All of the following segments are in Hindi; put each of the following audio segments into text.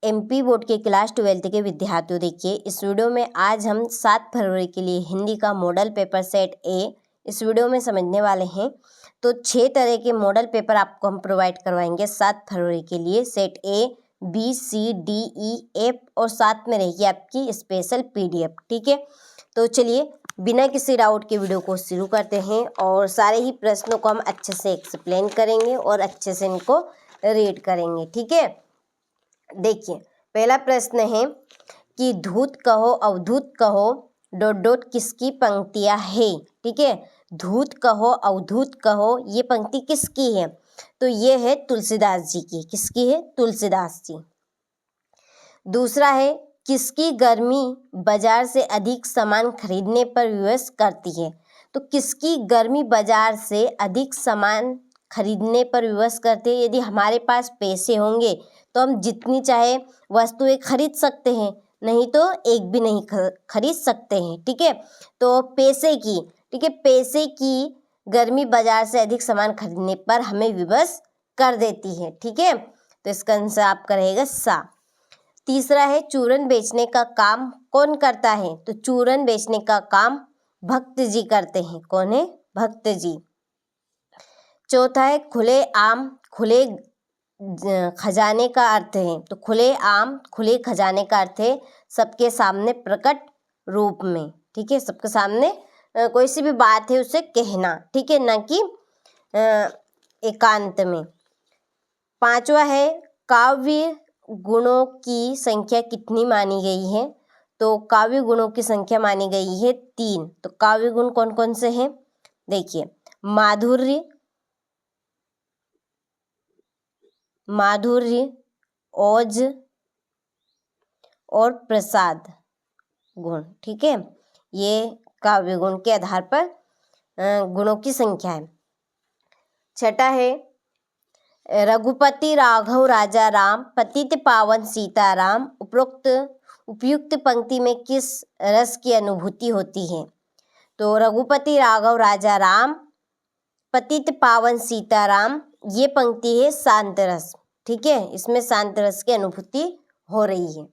एमपी बोर्ड के क्लास 12 के विद्यार्थियों, देखिए इस वीडियो में आज हम 7 फरवरी के लिए हिंदी का मॉडल पेपर सेट ए इस वीडियो में समझने वाले हैं। तो 6 तरह के मॉडल पेपर आपको हम प्रोवाइड करवाएंगे 7 फरवरी के लिए। Set A, B, C, D, E, F और साथ में रहेगी आपकी स्पेशल पीडीएफ। ठीक है, तो चलिए बिना किसी डाउट के वीडियो को शुरू करते हैं और सारे ही प्रश्नों को हम अच्छे से एक्सप्लेन करेंगे और अच्छे से इनको रीड करेंगे। ठीक है, देखिए पहला प्रश्न है कि धूत कहो अवधूत कहो डॉट डॉट किसकी पंक्तियां है। ठीक है, धूत कहो अवधूत कहो ये पंक्ति किसकी है? तो ये है तुलसीदास जी की। किसकी है? तुलसीदास जी। दूसरा है किसकी गर्मी बाजार से अधिक सामान खरीदने पर विवश करती है। तो किसकी गर्मी बाजार से अधिक सामान खरीदने पर विवश करती है? यदि हमारे पास पैसे होंगे तो हम जितनी चाहे वस्तुएं खरीद सकते हैं, नहीं तो एक भी नहीं खरीद सकते हैं। ठीक है, तो पैसे की, ठीक है, पैसे की गर्मी बाजार से अधिक सामान खरीदने पर हमें विवश कर देती है। ठीक है, तो इसका आंसर आपका रहेगा सा। तीसरा है चूरन बेचने का काम कौन करता है? तो चूरन बेचने का काम भक्त जी करते हैं। कौन है? भक्त जी। चौथा है खुले आम खुले खजाने का अर्थ है। तो खुले आम खुले खजाने का अर्थ है सबके सामने प्रकट रूप में। ठीक है, सबके सामने कोई सी भी बात है उसे कहना। ठीक है, ना कि एकांत में। पांचवा है काव्य गुणों की संख्या कितनी मानी गई है? तो काव्य गुणों की संख्या मानी गई है 3। तो काव्य गुण कौन कौन से हैं? देखिए माधुर्य, ओज और प्रसाद गुण। ठीक है, ये काव्य गुण के आधार पर गुणों की संख्या है। छठा है रघुपति राघव राजा राम पतित पावन सीताराम उपयुक्त पंक्ति में किस रस की अनुभूति होती है? तो रघुपति राघव राजा राम पतित पावन सीताराम ये पंक्ति है शांत रस। ठीक है, इसमें शांत रस की अनुभूति हो रही है।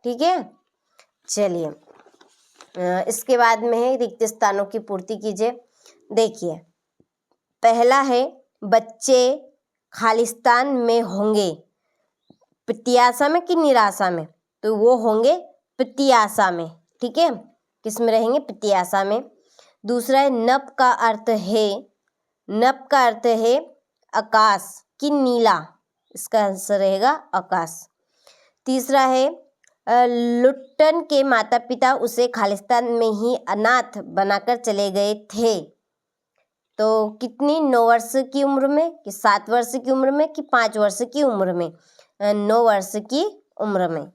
ठीक है, चलिए इसके बाद में है रिक्त स्थानों की पूर्ति कीजिए। देखिए पहला है बच्चे खालिस्तान में होंगे प्रत्याशा में कि निराशा में? तो वो होंगे प्रत्याशा में। ठीक है, किस में रहेंगे? प्रत्याशा में। दूसरा है नभ का अर्थ है आकाश कि नीला? इसका आंसर रहेगा आकाश। तीसरा है लुट्टन के माता पिता उसे खालिस्तान में ही अनाथ बनाकर चले गए थे। तो कितनी 9 वर्ष की उम्र में कि 7 वर्ष की उम्र में कि 5 वर्ष की उम्र में? 9 वर्ष की उम्र में।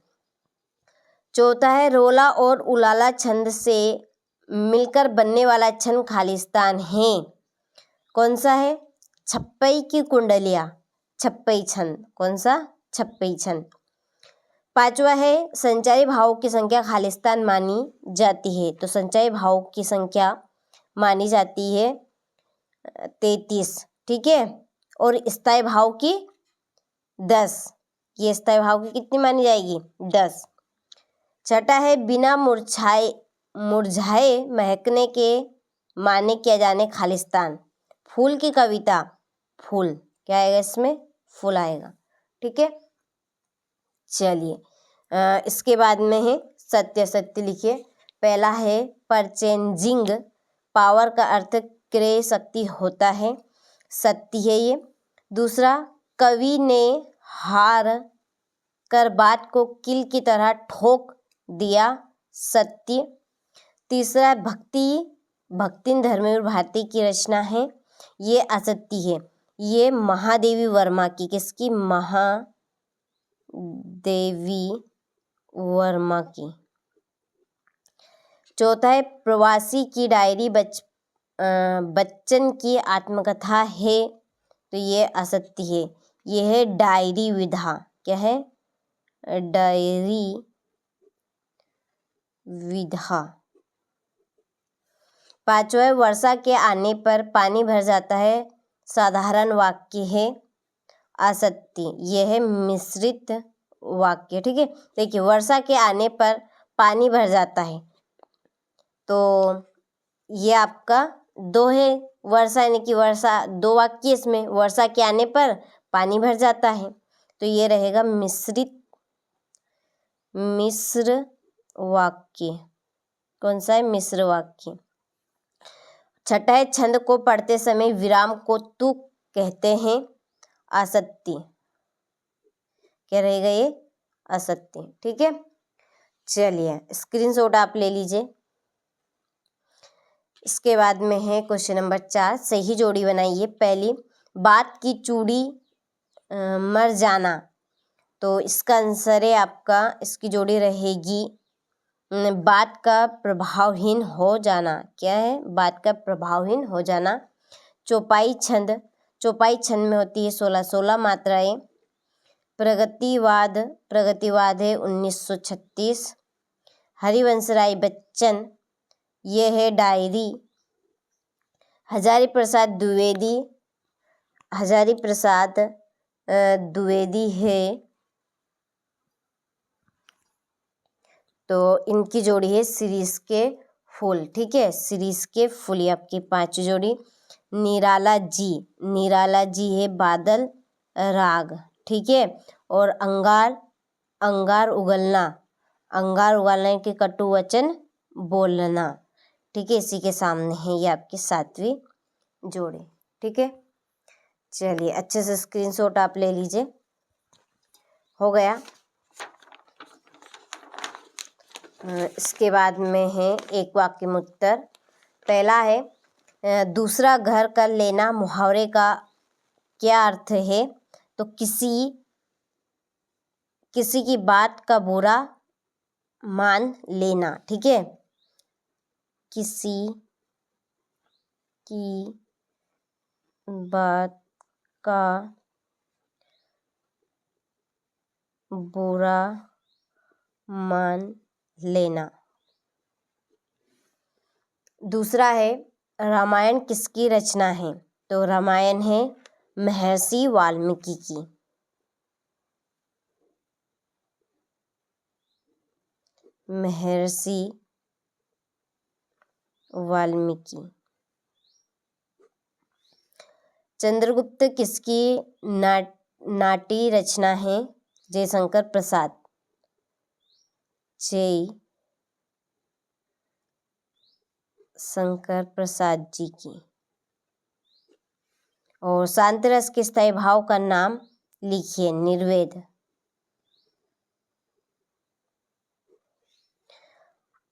चौथा है रोला और उलाला छंद से मिलकर बनने वाला छंद खालिस्तान है। कौन सा है? छप्पई की कुंडलिया, छप्पई छंद। कौन सा? छप्पई छंद। पांचवा है संचारी भावों की संख्या खालिस्तान मानी जाती है। तो संचारी भावों की संख्या मानी जाती है 33। ठीक है, और स्थायी भाव की 10। ये स्थायी भाव की कितनी मानी जाएगी? 10। छठा है बिना मुरझाए महकने के माने किया जाने खालिस्तान। फूल की कविता, फूल क्या आएगा इसमें? फूल आएगा। ठीक है, चलिए इसके बाद में है सत्य। सत्य लिखिए। पहला है परचेंजिंग पावर का अर्थ क्रय शक्ति होता है, सत्य है ये। दूसरा कवि ने हार कर बात को किल की तरह ठोक दिया, सत्य। तीसरा भक्तिन धर्मवीर भारती की रचना है, ये असत्य है। ये महादेवी वर्मा की, किसकी? महादेवी वर्मा की। चौथा है प्रवासी की डायरी बच्चन की आत्मकथा है, तो ये असत्य है। ये है डायरी विधा। क्या है? डायरी विधा। पांचवा वर्षा के आने पर पानी भर जाता है, साधारण वाक्य है, असत्य। यह है मिश्रित वाक्य। ठीक है, देखिए वर्षा के आने पर पानी भर जाता है, तो ये आपका 2 है। वर्षा यानी कि वर्षा 2 वाक्य इसमें, वर्षा के आने पर पानी भर जाता है, तो ये रहेगा मिश्र वाक्य। कौन सा है? मिश्र वाक्य। छठा है, छंद को पढ़ते समय विराम को तुक कहते हैं असत्य। क्या रहेगा ये? असत्य। ठीक है, चलिए स्क्रीनशॉट आप ले लीजिए। इसके बाद में है क्वेश्चन नंबर 4, सही जोड़ी बनाइए। पहली, बात की चूड़ी मर जाना, तो इसका आंसर है आपका, इसकी जोड़ी रहेगी बात का प्रभावहीन हो जाना। क्या है? बात का प्रभावहीन हो जाना। चौपाई छंद में होती है 16 मात्राएं। प्रगतिवाद है 1936। हरिवंश राय बच्चन, ये है डायरी। हजारी प्रसाद द्विवेदी है, तो इनकी जोड़ी है शिरीष के फूल। ठीक है, शिरीष के फूल, ये आपकी 5 जोड़ी। निराला जी है बादल राग। ठीक है, और अंगार उगलना के कटु वचन बोलना। ठीक है, इसी के सामने है ये आपकी 7वीं जोड़ी। ठीक है, चलिए अच्छे से स्क्रीनशॉट आप ले लीजिए। हो गया। इसके बाद में है एक वाक्य में उत्तर। पहला है, दूसरा घर कर लेना मुहावरे का क्या अर्थ है? तो किसी की बात का बुरा मान लेना। ठीक है, किसी की बात का बुरा मान लेना। दूसरा है, रामायण किसकी रचना है? तो रामायण है महर्षि वाल्मीकि की। महर्षि वाल्मीकि। चंद्रगुप्त किसकी नाटी रचना है? जयशंकर प्रसाद जी की। और शांत रस के स्थायी भाव का नाम लिखिए। निर्वेद।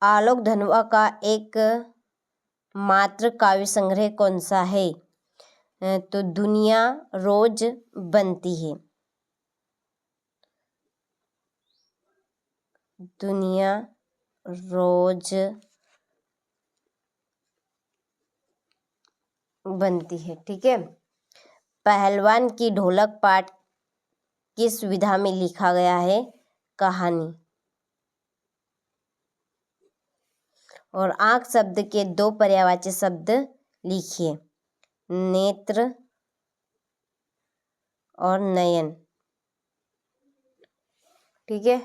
आलोक धनवा का एक मात्र काव्य संग्रह कौन सा है? तो दुनिया रोज बनती है। दुनिया रोज बनती है। ठीक है, पहलवान की ढोलक पाठ किस विधा में लिखा गया है? कहानी। और आंख शब्द के 2 पर्यायवाची शब्द लिखिए। नेत्र और नयन। ठीक है,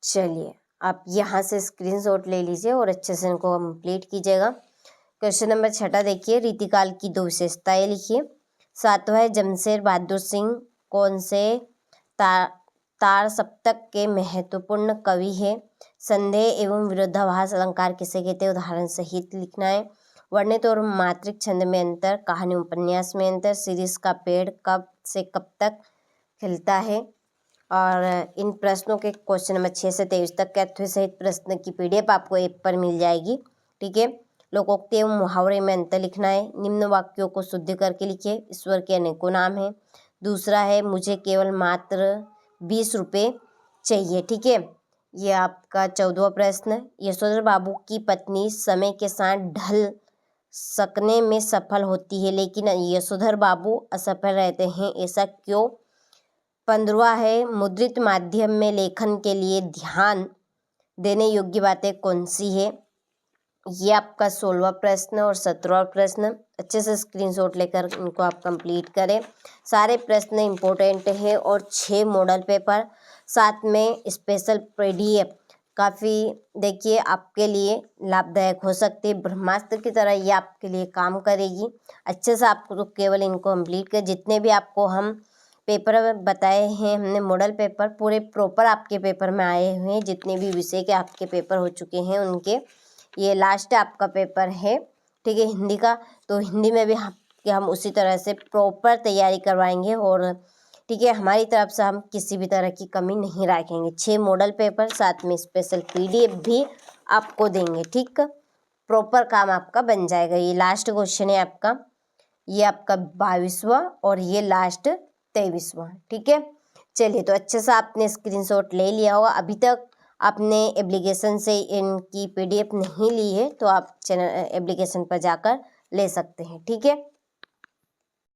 चलिए आप यहाँ से स्क्रीनशॉट ले लीजिए और अच्छे से इनको कंप्लीट कीजिएगा। क्वेश्चन नंबर 6 देखिए, रीतिकाल की 2 विशेषताएं लिखिए। 7वां है, जमशेद बहादुर सिंह कौन से तार सप्तक के महत्वपूर्ण कवि है? संदेह एवं विरोधाभास अलंकार किसे कहते हैं? उदाहरण सहित लिखना है। वर्णित और मात्रिक छंद में अंतर, कहानी उपन्यास में अंतर, शिरीष का पेड़ कब से कब तक खिलता है। और इन प्रश्नों के क्वेश्चन नंबर 6 से 23 तक के अथवा सहित प्रश्न की PDF आपको ऐप पर मिल जाएगी। ठीक है, लोकोक्ति एवं मुहावरे में अंतर लिखना है। निम्न वाक्यों को शुद्ध करके लिखिए। ईश्वर के अनेकों नाम हैं। दूसरा है, मुझे केवल मात्र 20 रुपये चाहिए। ठीक है, ये आपका 14वां प्रश्न। यशोधर बाबू की पत्नी समय के साथ ढल सकने में सफल होती है, लेकिन यशोधर बाबू असफल रहते हैं, ऐसा क्यों? 15वां है, मुद्रित माध्यम में लेखन के लिए ध्यान देने योग्य बातें कौन सी है? ये आपका 16वां प्रश्न और 17वां प्रश्न। अच्छे से स्क्रीनशॉट लेकर इनको आप कंप्लीट करें। सारे प्रश्न इम्पोर्टेंट है और 6 मॉडल पेपर साथ में स्पेशल PDF काफ़ी देखिए आपके लिए लाभदायक हो सकती है। ब्रह्मास्त्र की तरह ये आपके लिए काम करेगी। अच्छे से आपको तो केवल इनको कंप्लीट कर, जितने भी आपको हम पेपर बताए हैं हमने मॉडल पेपर पूरे प्रॉपर आपके पेपर में आए हुए हैं। जितने भी विषय के आपके पेपर हो चुके हैं उनके ये लास्ट आपका पेपर है, ठीक है, हिंदी का। तो हिंदी में भी हम उसी तरह से प्रॉपर तैयारी करवाएंगे और ठीक है, हमारी तरफ से हम किसी भी तरह की कमी नहीं रखेंगे। 6 मॉडल पेपर साथ में स्पेशल PDF भी आपको देंगे, ठीक, प्रॉपर काम आपका बन जाएगा। ये लास्ट क्वेश्चन है आपका, ये आपका 22वां और ये लास्ट 23वां, ठीक है। चलिए, तो अच्छे से आपने स्क्रीनशॉट ले लिया होगा। अभी तक आपने एप्लीकेशन से इनकी PDF नहीं ली है तो आप चैनल एप्लीकेशन पर जाकर ले सकते हैं, ठीक है।